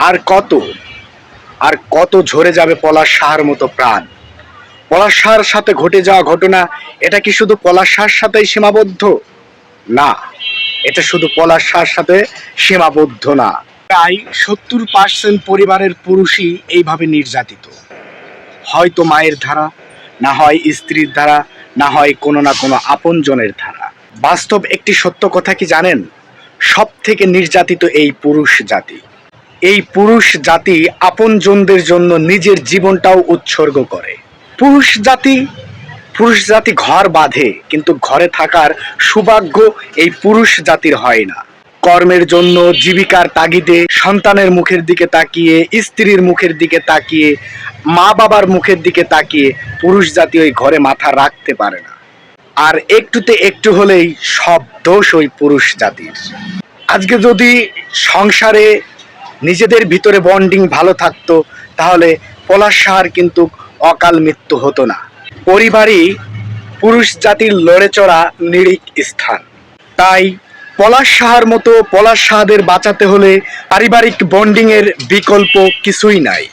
আর কত আর কত ঝরে যাবে পলাশ সাহার মতো প্রাণ। পলাশ সাহার সাথে ঘটে যাওয়া ঘটনা, এটা কি শুধু পলাশ সাহার সাথেই সীমাবদ্ধ? না, এটা শুধু পলাশ সাহার সাথে সীমাবদ্ধ না। প্রায় 70% পরিবারের পুরুষই এইভাবে নির্যাতিত, হয়তো মায়ের দ্বারা, না হয় স্ত্রীর দ্বারা, না হয় কোনো না কোনো আপনজনের দ্বারা। বাস্তব একটি সত্য কথা কি জানেন? সব থেকে নির্যাতিত এই পুরুষ জাতি। এই পুরুষ জাতি আপনজনদের জন্য নিজের জীবনটাও উৎসর্গ করে। পুরুষ জাতি ঘর বাঁধে, কিন্তু ঘরে থাকার সৌভাগ্য এই পুরুষ জাতির হয় না। কর্মের জন্য, জীবিকার তাগিদে, সন্তানের মুখের দিকে তাকিয়ে, স্ত্রীর মুখের দিকে তাকিয়ে, মা বাবার মুখের দিকে তাকিয়ে পুরুষ জাতি ওই ঘরে মাথা রাখতে পারে না। আর একটুতে একটু হলেই সব দোষ ওই পুরুষ জাতির। আজকে যদি সংসারে নিজেদের ভিতরে বন্ডিং ভালো থাকতো, তাহলে পলাশ সাহার কিন্তু অকাল মৃত্যু হতো না। পরিবারই পুরুষ জাতির লড়ে চড়া নিরিখ স্থান। তাই পলাশ সাহার মতো পলাশ সাহাদের বাঁচাতে হলে পারিবারিক বন্ডিং এর বিকল্প কিছুই নাই।